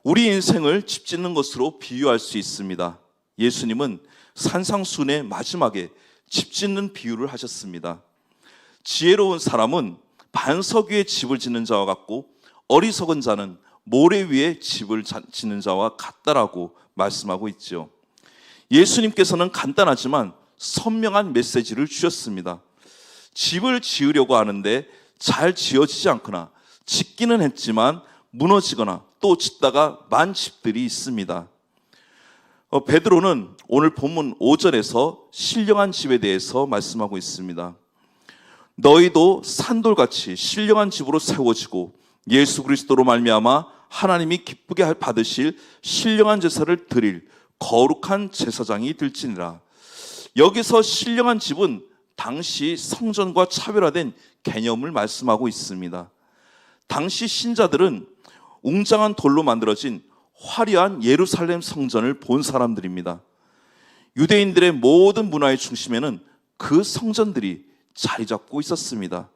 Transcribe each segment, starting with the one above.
우리 인생을 집 짓는 것으로 비유할 수 있습니다. 예수님은 산상수훈의 마지막에 집 짓는 비유를 하셨습니다. 지혜로운 사람은 반석 위에 집을 짓는 자와 같고 어리석은 자는 모래 위에 집을 짓는 자와 같다라고 말씀하고 있죠. 예수님께서는 간단하지만 선명한 메시지를 주셨습니다. 집을 지으려고 하는데 잘 지어지지 않거나 짓기는 했지만 무너지거나 또 짓다가 만 집들이 있습니다. 베드로는 오늘 본문 5절에서 신령한 집에 대해서 말씀하고 있습니다. 너희도 산돌같이 신령한 집으로 세워지고 예수 그리스도로 말미암아 하나님이 기쁘게 받으실 신령한 제사를 드릴 거룩한 제사장이 될지니라. 여기서 신령한 집은 당시 성전과 차별화된 개념을 말씀하고 있습니다. 당시 신자들은 웅장한 돌로 만들어진 화려한 예루살렘 성전을 본 사람들입니다. 유대인들의 모든 문화의 중심에는 그 성전들이 자리 잡고 있었습니다.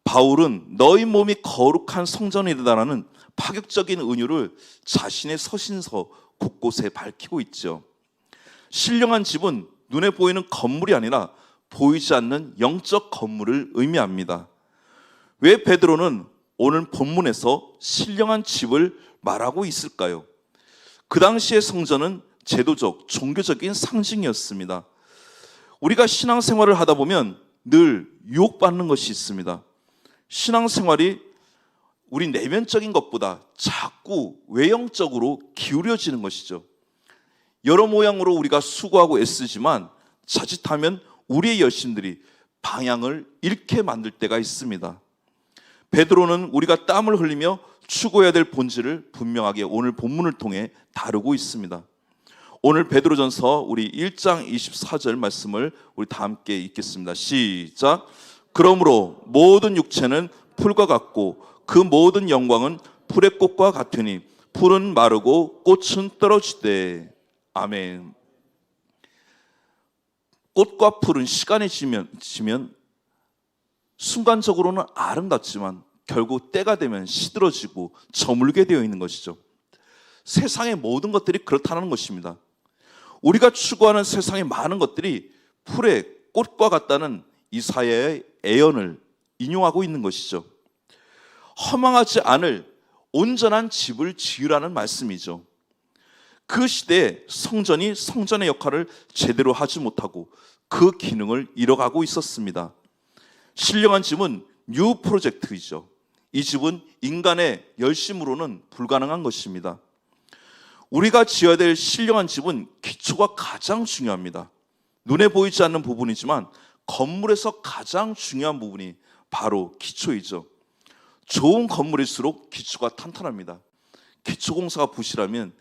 바울은 너희 몸이 거룩한 성전이다라는 파격적인 은유를 자신의 서신서 곳곳에 밝히고 있죠. 신령한 집은 눈에 보이는 건물이 아니라 보이지 않는 영적 건물을 의미합니다. 왜 베드로는 오늘 본문에서 신령한 집을 말하고 있을까요? 그 당시의 성전은 제도적, 종교적인 상징이었습니다. 우리가 신앙생활을 하다 보면 늘 유혹받는 것이 있습니다. 신앙생활이 우리 내면적인 것보다 자꾸 외형적으로 기울여지는 것이죠. 여러 모양으로 우리가 수고하고 애쓰지만 자칫하면 우리의 열심들이 방향을 잃게 만들 때가 있습니다. 베드로는 우리가 땀을 흘리며 추구해야 될 본질을 분명하게 오늘 본문을 통해 다루고 있습니다. 오늘 베드로전서 우리 1장 24절 말씀을 우리 다 함께 읽겠습니다. 시작. 그러므로 모든 육체는 풀과 같고 그 모든 영광은 풀의 꽃과 같으니 풀은 마르고 꽃은 떨어지되. 아멘. 꽃과 풀은 시간이 지면 순간적으로는 아름답지만 결국 때가 되면 시들어지고 저물게 되어 있는 것이죠. 세상의 모든 것들이 그렇다는 것입니다. 우리가 추구하는 세상의 많은 것들이 풀의 꽃과 같다는 이사야의 예언을 인용하고 있는 것이죠. 허망하지 않을 온전한 집을 지으라는 말씀이죠. 그 시대에 성전이 성전의 역할을 제대로 하지 못하고 그 기능을 잃어가고 있었습니다. 신령한 집은 뉴 프로젝트이죠. 이 집은 인간의 열심으로는 불가능한 것입니다. 우리가 지어야 될 신령한 집은 기초가 가장 중요합니다. 눈에 보이지 않는 부분이지만 건물에서 가장 중요한 부분이 바로 기초이죠. 좋은 건물일수록 기초가 탄탄합니다. 기초공사가 부실하면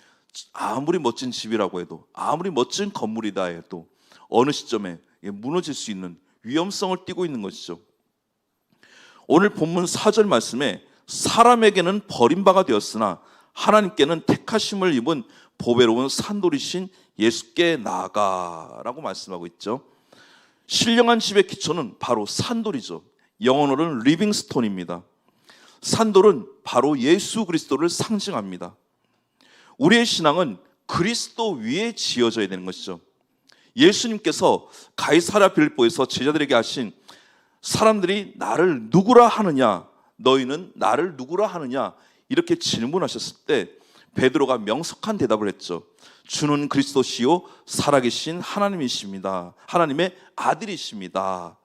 아무리 멋진 집이라고 해도, 아무리 멋진 건물이다 해도 어느 시점에 무너질 수 있는 위험성을 띠고 있는 것이죠. 오늘 본문 4절 말씀에 사람에게는 버림바가 되었으나 하나님께는 택하심을 입은 보배로운 산돌이신 예수께 나아가라고 말씀하고 있죠. 신령한 집의 기초는 바로 산돌이죠. 영어로는 리빙스톤입니다. 산돌은 바로 예수 그리스도를 상징합니다. 우리의 신앙은 그리스도 위에 지어져야 되는 것이죠. 예수님께서 가이사랴 빌립보에서 제자들에게 하신 사람들이 나를 누구라 하느냐, 너희는 나를 누구라 하느냐 이렇게 질문하셨을 때 베드로가 명석한 대답을 했죠. 주는 그리스도시요 살아계신 하나님이십니다. 하나님의 아들이십니다.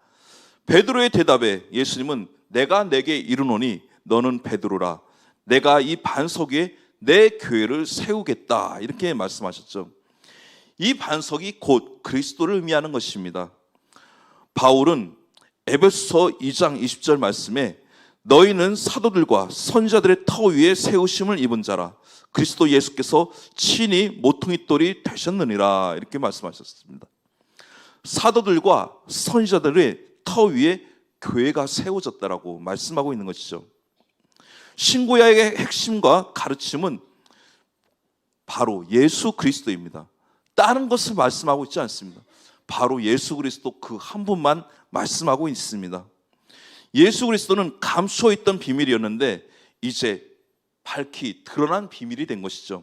베드로의 대답에 예수님은 내가 내게 이르노니 너는 베드로라. 내가 이 반석 위에 내 교회를 세우겠다 이렇게 말씀하셨죠. 이 반석이 곧 그리스도를 의미하는 것입니다. 바울은 에베소서 2장 20절 말씀에 너희는 사도들과 선지자들의 터 위에 세우심을 입은 자라. 그리스도 예수께서 친히 모퉁이돌이 되셨느니라 이렇게 말씀하셨습니다. 사도들과 선지자들의 터 위에 교회가 세워졌다라고 말씀하고 있는 것이죠. 신구약의 핵심과 가르침은 바로 예수 그리스도입니다. 다른 것을 말씀하고 있지 않습니다. 바로 예수 그리스도 그 한 분만 말씀하고 있습니다. 예수 그리스도는 감추어 있던 비밀이었는데 이제 밝히 드러난 비밀이 된 것이죠.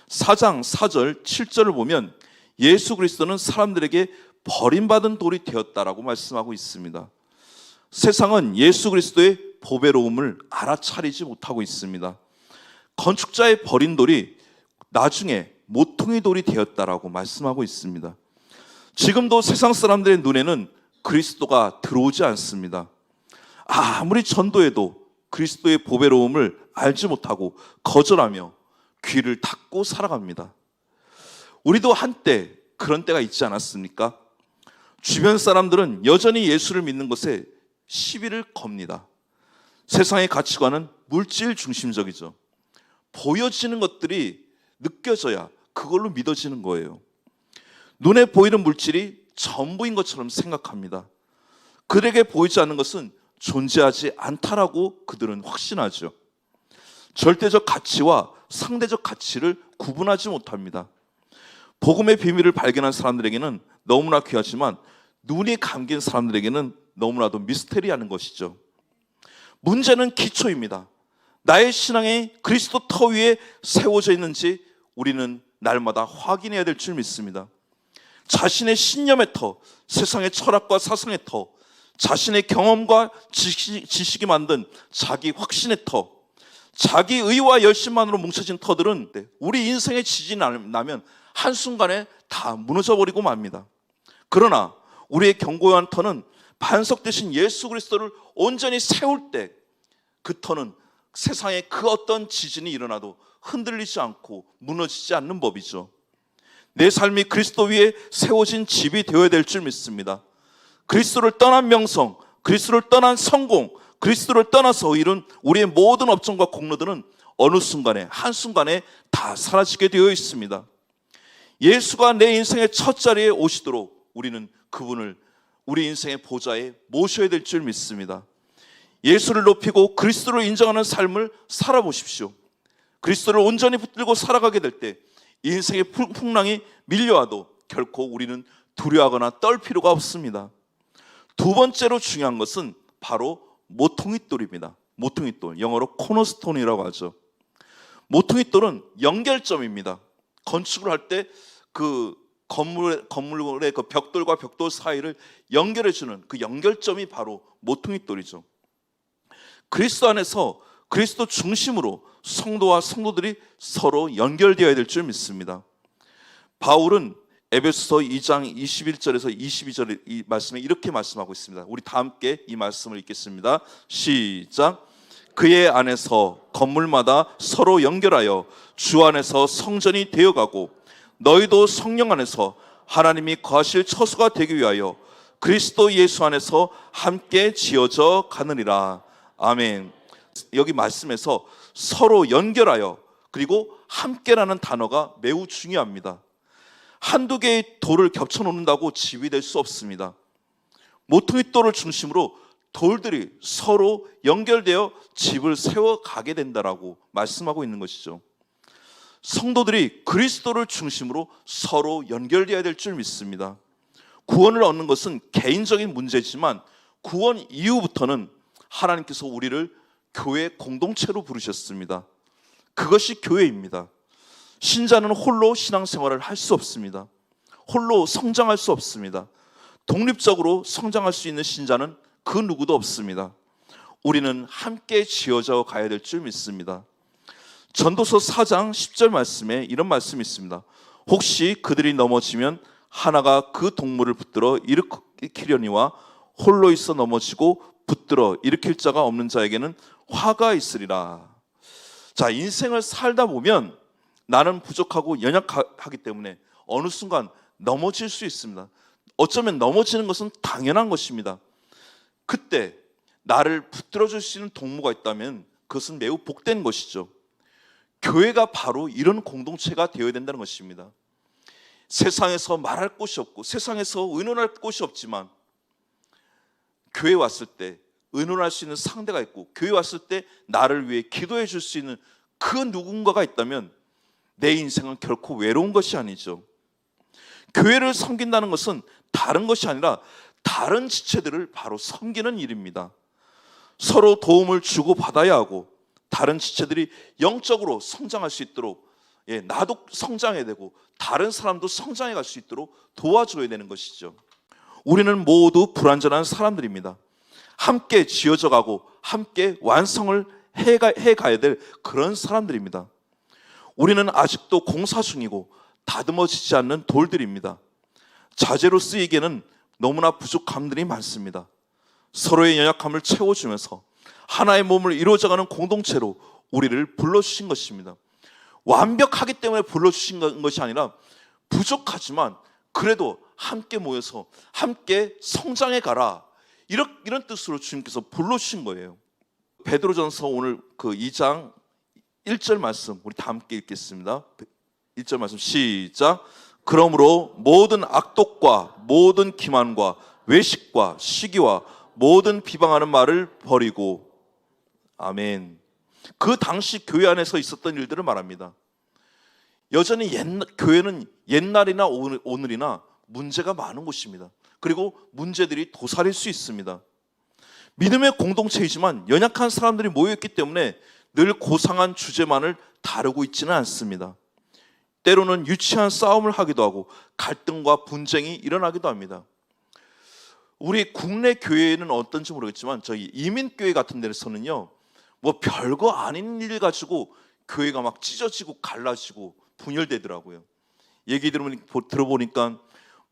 4장 4절 7절을 보면 예수 그리스도는 사람들에게 버림받은 돌이 되었다라고 말씀하고 있습니다. 세상은 예수 그리스도의 보배로움을 알아차리지 못하고 있습니다. 건축자의 버린 돌이 나중에 모퉁이 돌이 되었다라고 말씀하고 있습니다. 지금도 세상 사람들의 눈에는 그리스도가 들어오지 않습니다. 아무리 전도해도 그리스도의 보배로움을 알지 못하고 거절하며 귀를 닫고 살아갑니다. 우리도 한때 그런 때가 있지 않았습니까? 주변 사람들은 여전히 예수를 믿는 것에 시비를 겁니다. 세상의 가치관은 물질 중심적이죠. 보여지는 것들이 느껴져야 그걸로 믿어지는 거예요. 눈에 보이는 물질이 전부인 것처럼 생각합니다. 그들에게 보이지 않는 것은 존재하지 않다라고 그들은 확신하죠. 절대적 가치와 상대적 가치를 구분하지 못합니다. 복음의 비밀을 발견한 사람들에게는 너무나 귀하지만 눈이 감긴 사람들에게는 너무나도 미스테리하는 것이죠. 문제는 기초입니다. 나의 신앙이 그리스도 터 위에 세워져 있는지 우리는 날마다 확인해야 될 줄 믿습니다. 자신의 신념의 터, 세상의 철학과 사상의 터, 자신의 경험과 지식이 만든 자기 확신의 터, 자기 의와 열심만으로 뭉쳐진 터들은 우리 인생의 지진이 나면 한순간에 다 무너져버리고 맙니다. 그러나 우리의 견고한 터는 반석 대신 예수 그리스도를 온전히 세울 때 그 터는 세상에 그 어떤 지진이 일어나도 흔들리지 않고 무너지지 않는 법이죠. 내 삶이 그리스도 위에 세워진 집이 되어야 될 줄 믿습니다. 그리스도를 떠난 명성, 그리스도를 떠난 성공, 그리스도를 떠나서 이룬 우리의 모든 업적과 공로들은 어느 순간에 한순간에 다 사라지게 되어 있습니다. 예수가 내 인생의 첫 자리에 오시도록 우리는 그분을 우리 인생의 보좌에 모셔야 될 줄 믿습니다. 예수를 높이고 그리스도를 인정하는 삶을 살아보십시오. 그리스도를 온전히 붙들고 살아가게 될 때 인생의 풍랑이 밀려와도 결코 우리는 두려워하거나 떨 필요가 없습니다. 두 번째로 중요한 것은 바로 모퉁이돌입니다. 모퉁이돌, 영어로 코너스톤이라고 하죠. 모퉁이돌은 연결점입니다. 건축을 할 때 그 건물의 그 벽돌과 벽돌 사이를 연결해주는 그 연결점이 바로 모퉁이돌이죠. 그리스도 안에서 그리스도 중심으로 성도와 성도들이 서로 연결되어야 될 줄 믿습니다. 바울은 에베소서 2장 21절에서 22절 이 말씀에 이렇게 말씀하고 있습니다. 우리 다 함께 이 말씀을 읽겠습니다. 시작. 그의 안에서 건물마다 서로 연결하여 주 안에서 성전이 되어가고 너희도 성령 안에서 하나님이 거하실 처소가 되기 위하여 그리스도 예수 안에서 함께 지어져 가느니라. 아멘. 여기 말씀에서 서로 연결하여 그리고 함께라는 단어가 매우 중요합니다. 한두 개의 돌을 겹쳐 놓는다고 집이 될 수 없습니다. 모퉁이돌을 중심으로 돌들이 서로 연결되어 집을 세워가게 된다라고 말씀하고 있는 것이죠. 성도들이 그리스도를 중심으로 서로 연결되어야 될 줄 믿습니다. 구원을 얻는 것은 개인적인 문제지만 구원 이후부터는 하나님께서 우리를 교회 공동체로 부르셨습니다. 그것이 교회입니다. 신자는 홀로 신앙생활을 할 수 없습니다. 홀로 성장할 수 없습니다. 독립적으로 성장할 수 있는 신자는 그 누구도 없습니다. 우리는 함께 지어져 가야 될 줄 믿습니다. 전도서 4장 10절 말씀에 이런 말씀이 있습니다. 혹시 그들이 넘어지면 하나가 그 동물을 붙들어 일으키려니와 홀로 있어 넘어지고 붙들어 일으킬 자가 없는 자에게는 화가 있으리라. 자, 인생을 살다 보면 나는 부족하고 연약하기 때문에 어느 순간 넘어질 수 있습니다. 어쩌면 넘어지는 것은 당연한 것입니다. 그때 나를 붙들어줄 수 있는 동무가 있다면 그것은 매우 복된 것이죠. 교회가 바로 이런 공동체가 되어야 된다는 것입니다. 세상에서 말할 곳이 없고 세상에서 의논할 곳이 없지만 교회 왔을 때 의논할 수 있는 상대가 있고 교회 왔을 때 나를 위해 기도해 줄 수 있는 그 누군가가 있다면 내 인생은 결코 외로운 것이 아니죠. 교회를 섬긴다는 것은 다른 것이 아니라 다른 지체들을 바로 섬기는 일입니다. 서로 도움을 주고 받아야 하고 다른 지체들이 영적으로 성장할 수 있도록, 나도 성장해야 되고 다른 사람도 성장해 갈 수 있도록 도와줘야 되는 것이죠. 우리는 모두 불완전한 사람들입니다. 함께 지어져 가고 함께 완성을 해가야 될 그런 사람들입니다. 우리는 아직도 공사 중이고 다듬어지지 않는 돌들입니다. 자재로 쓰이기에는 너무나 부족함들이 많습니다. 서로의 연약함을 채워주면서 하나의 몸을 이루어져가는 공동체로 우리를 불러주신 것입니다. 완벽하기 때문에 불러주신 것이 아니라 부족하지만 그래도 함께 모여서 함께 성장해 가라, 이런 뜻으로 주님께서 불러주신 거예요. 베드로전서 오늘 그 2장 1절 말씀 우리 다 함께 읽겠습니다. 1절 말씀 시작. 그러므로 모든 악독과 모든 기만과 외식과 시기와 모든 비방하는 말을 버리고. 아멘. 그 당시 교회 안에서 있었던 일들을 말합니다. 여전히 교회는 옛날이나 오늘이나 문제가 많은 곳입니다. 그리고 문제들이 도사릴 수 있습니다. 믿음의 공동체이지만 연약한 사람들이 모여있기 때문에 늘 고상한 주제만을 다루고 있지는 않습니다. 때로는 유치한 싸움을 하기도 하고 갈등과 분쟁이 일어나기도 합니다. 우리 국내 교회는 어떤지 모르겠지만 저희 이민교회 같은 데서는요, 뭐 별거 아닌 일 가지고 교회가 막 찢어지고 갈라지고 분열되더라고요. 얘기 들어보니까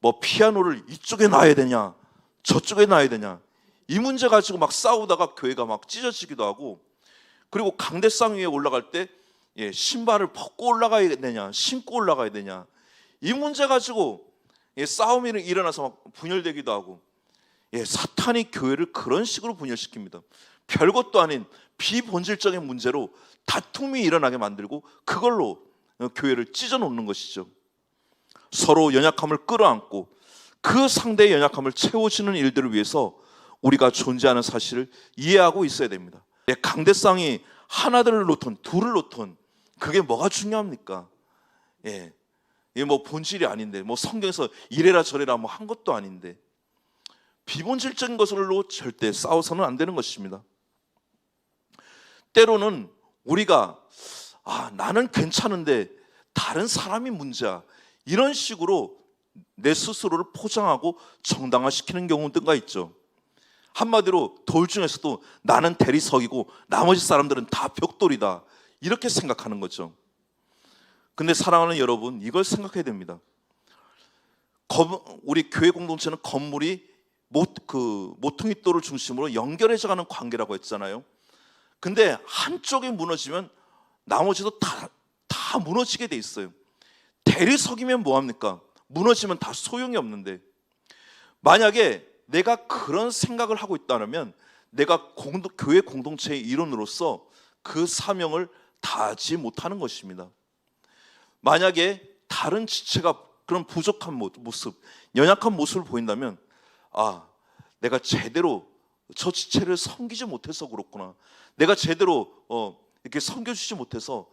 뭐 피아노를 이쪽에 놔야 되냐 저쪽에 놔야 되냐, 이 문제 가지고 막 싸우다가 교회가 막 찢어지기도 하고, 그리고 강대상 위에 올라갈 때 신발을 벗고 올라가야 되냐 신고 올라가야 되냐, 이 문제 가지고 싸움이 일어나서 막 분열되기도 하고, 사탄이 교회를 그런 식으로 분열시킵니다. 별것도 아닌 비본질적인 문제로 다툼이 일어나게 만들고 그걸로 교회를 찢어놓는 것이죠. 서로 연약함을 끌어안고 그 상대의 연약함을 채워주는 일들을 위해서 우리가 존재하는 사실을 이해하고 있어야 됩니다. 강대상이 하나를 놓든 둘을 놓든 그게 뭐가 중요합니까? 이게 뭐 본질이 아닌데, 뭐 성경에서 이래라 저래라 뭐 한 것도 아닌데, 비본질적인 것으로 절대 싸워서는 안 되는 것입니다. 때로는 우리가 나는 괜찮은데 다른 사람이 문제야, 이런 식으로 내 스스로를 포장하고 정당화시키는 경우가 있죠. 한마디로 돌 중에서도 나는 대리석이고 나머지 사람들은 다 벽돌이다, 이렇게 생각하는 거죠. 근데 사랑하는 여러분, 이걸 생각해야 됩니다. 우리 교회 공동체는 건물이 모퉁이돌을 중심으로 연결해져가는 관계라고 했잖아요. 근데 한쪽이 무너지면 나머지도 다 무너지게 돼 있어요. 대리석이면 뭐합니까? 무너지면 다 소용이 없는데, 만약에 내가 그런 생각을 하고 있다면 내가 교회 공동체의 일원으로서 그 사명을 다하지 못하는 것입니다. 만약에 다른 지체가 그런 부족한 모습, 연약한 모습을 보인다면 내가 제대로 저 지체를 섬기지 못해서 그렇구나, 내가 제대로 이렇게 섬겨주지 못해서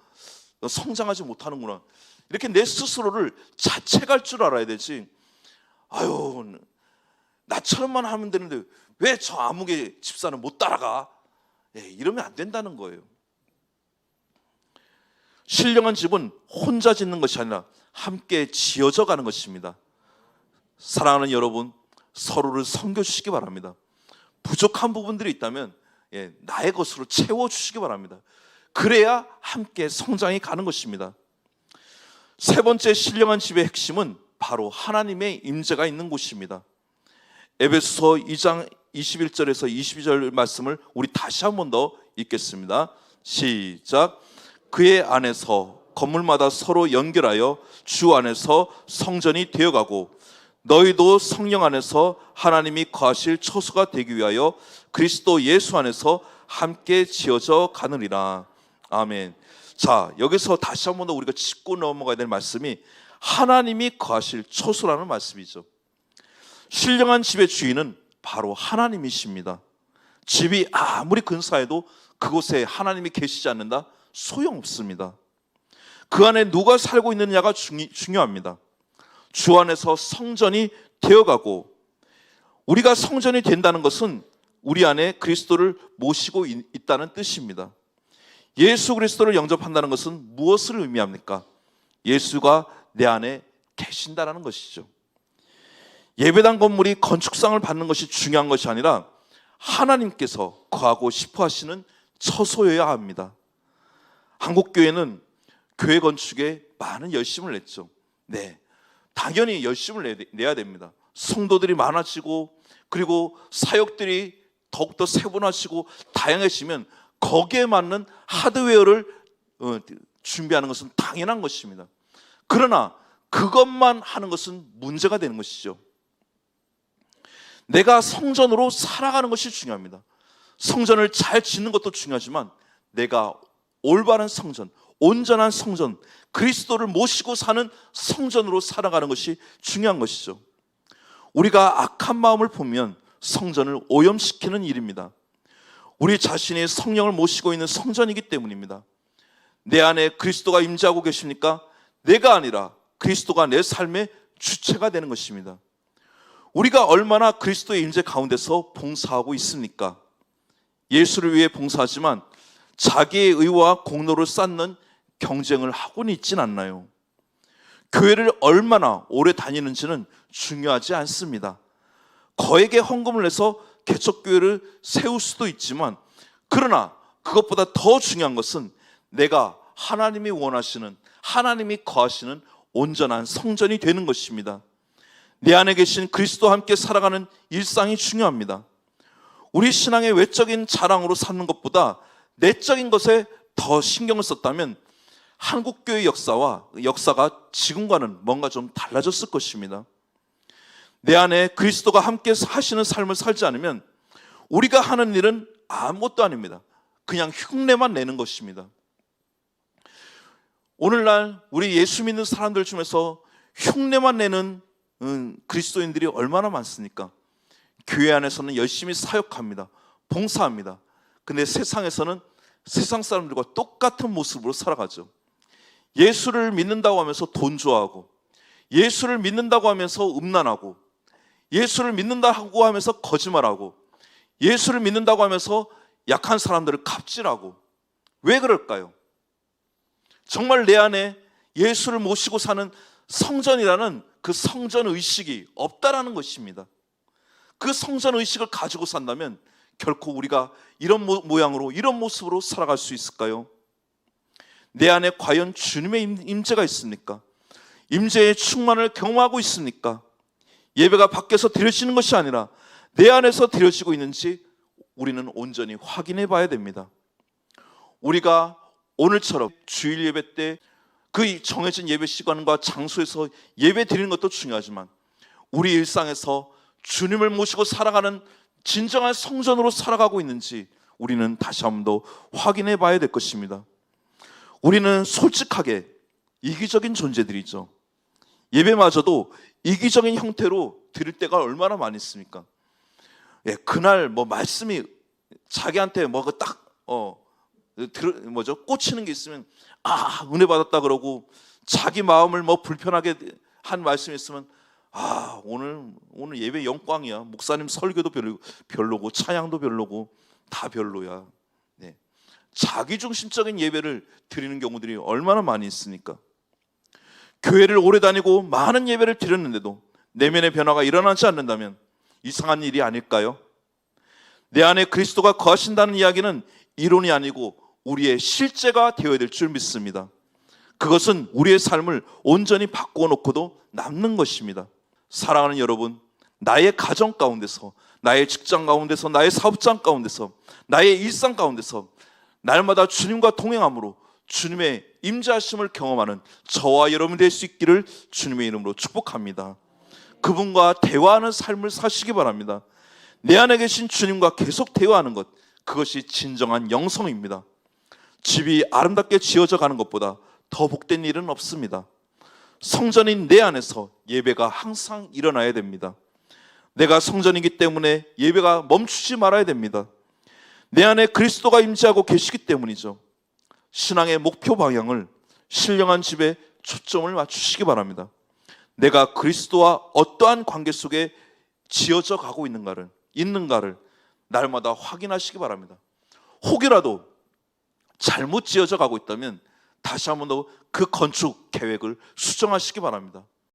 성장하지 못하는구나, 이렇게 내 스스로를 자책할 줄 알아야 되지. 나처럼만 하면 되는데 왜 저 아무개 집사는 못 따라가? 이러면 안 된다는 거예요. 신령한 집은 혼자 짓는 것이 아니라 함께 지어져 가는 것입니다. 사랑하는 여러분, 서로를 섬겨주시기 바랍니다. 부족한 부분들이 있다면 나의 것으로 채워주시기 바랍니다. 그래야 함께 성장이 가는 것입니다. 세 번째 신령한 집의 핵심은 바로 하나님의 임재가 있는 곳입니다. 에베소서 2장 21절에서 22절 말씀을 우리 다시 한 번 더 읽겠습니다. 시작. 그의 안에서 건물마다 서로 연결하여 주 안에서 성전이 되어가고 너희도 성령 안에서 하나님이 거하실 처소가 되기 위하여 그리스도 예수 안에서 함께 지어져 가느니라. 아멘. 자, 여기서 다시 한 번 더 우리가 짚고 넘어가야 될 말씀이 하나님이 거하실 처소라는 말씀이죠. 신령한 집의 주인은 바로 하나님이십니다. 집이 아무리 근사해도 그곳에 하나님이 계시지 않는다? 소용없습니다. 그 안에 누가 살고 있느냐가 중요합니다. 주 안에서 성전이 되어가고, 우리가 성전이 된다는 것은 우리 안에 그리스도를 모시고 있다는 뜻입니다. 예수 그리스도를 영접한다는 것은 무엇을 의미합니까? 예수가 내 안에 계신다라는 것이죠. 예배당 건물이 건축상을 받는 것이 중요한 것이 아니라 하나님께서 거하고 싶어 하시는 처소여야 합니다. 한국교회는 교회 건축에 많은 열심을 냈죠. 네, 당연히 열심을 내야 됩니다. 성도들이 많아지고 그리고 사역들이 더욱더 세분화시고 다양해지면 거기에 맞는 하드웨어를 준비하는 것은 당연한 것입니다. 그러나 그것만 하는 것은 문제가 되는 것이죠. 내가 성전으로 살아가는 것이 중요합니다. 성전을 잘 짓는 것도 중요하지만 내가 올바른 성전, 온전한 성전, 그리스도를 모시고 사는 성전으로 살아가는 것이 중요한 것이죠. 우리가 악한 마음을 보면 성전을 오염시키는 일입니다. 우리 자신이 성령을 모시고 있는 성전이기 때문입니다. 내 안에 그리스도가 임재하고 계십니까? 내가 아니라 그리스도가 내 삶의 주체가 되는 것입니다. 우리가 얼마나 그리스도의 임재 가운데서 봉사하고 있습니까? 예수를 위해 봉사하지만 자기의 의와 공로를 쌓는 경쟁을 하고는 있진 않나요? 교회를 얼마나 오래 다니는지는 중요하지 않습니다. 거액의 헌금을 내서 개척교회를 세울 수도 있지만, 그러나 그것보다 더 중요한 것은 내가 하나님이 원하시는, 하나님이 거하시는 온전한 성전이 되는 것입니다. 내 안에 계신 그리스도와 함께 살아가는 일상이 중요합니다. 우리 신앙의 외적인 자랑으로 삼는 것보다 내적인 것에 더 신경을 썼다면 한국교회 역사가 지금과는 뭔가 좀 달라졌을 것입니다. 내 안에 그리스도가 함께 하시는 삶을 살지 않으면 우리가 하는 일은 아무것도 아닙니다. 그냥 흉내만 내는 것입니다. 오늘날 우리 예수 믿는 사람들 중에서 흉내만 내는 그리스도인들이 얼마나 많습니까? 교회 안에서는 열심히 사역합니다. 봉사합니다. 근데 세상에서는 세상 사람들과 똑같은 모습으로 살아가죠. 예수를 믿는다고 하면서 돈 좋아하고, 예수를 믿는다고 하면서 음란하고, 예수를 믿는다고 하면서 거짓말하고, 예수를 믿는다고 하면서 약한 사람들을 갑질하고. 왜 그럴까요? 정말 내 안에 예수를 모시고 사는 성전이라는 그 성전 의식이 없다라는 것입니다. 그 성전 의식을 가지고 산다면 결코 우리가 이런 모양으로, 이런 모습으로 살아갈 수 있을까요? 내 안에 과연 주님의 임재가 있습니까? 임재의 충만을 경험하고 있습니까? 예배가 밖에서 드려지는 것이 아니라 내 안에서 드려지고 있는지 우리는 온전히 확인해 봐야 됩니다. 우리가 오늘처럼 주일 예배 때 그 정해진 예배 시간과 장소에서 예배 드리는 것도 중요하지만 우리 일상에서 주님을 모시고 살아가는 진정한 성전으로 살아가고 있는지 우리는 다시 한 번 더 확인해 봐야 될 것입니다. 우리는 솔직하게 이기적인 존재들이죠. 예배마저도 이기적인 형태로 드릴 때가 얼마나 많이 있습니까? 예, 그날 말씀이 자기한테 꽂히는 게 있으면 은혜 받았다 그러고, 자기 마음을 불편하게 한 말씀이 있으면 오늘 예배 영광이야. 목사님 설교도 별로고 찬양도 별로고 다 별로야. 네. 자기중심적인 예배를 드리는 경우들이 얼마나 많이 있습니까? 교회를 오래 다니고 많은 예배를 드렸는데도 내면의 변화가 일어나지 않는다면 이상한 일이 아닐까요? 내 안에 그리스도가 거하신다는 이야기는 이론이 아니고 우리의 실제가 되어야 될 줄 믿습니다. 그것은 우리의 삶을 온전히 바꾸어 놓고도 남는 것입니다. 사랑하는 여러분, 나의 가정 가운데서, 나의 직장 가운데서, 나의 사업장 가운데서, 나의 일상 가운데서 날마다 주님과 동행함으로 주님의 임재하심을 경험하는 저와 여러분 될 수 있기를 주님의 이름으로 축복합니다. 그분과 대화하는 삶을 사시기 바랍니다. 내 안에 계신 주님과 계속 대화하는 것, 그것이 진정한 영성입니다. 집이 아름답게 지어져 가는 것보다 더 복된 일은 없습니다. 성전인 내 안에서 예배가 항상 일어나야 됩니다. 내가 성전이기 때문에 예배가 멈추지 말아야 됩니다. 내 안에 그리스도가 임재하고 계시기 때문이죠. 신앙의 목표 방향을 신령한 집에 초점을 맞추시기 바랍니다. 내가 그리스도와 어떠한 관계 속에 지어져 가고 있는가를 날마다 확인하시기 바랍니다. 혹이라도 잘못 지어져 가고 있다면 다시 한번 더 그 건축 계획을 수정하시기 바랍니다.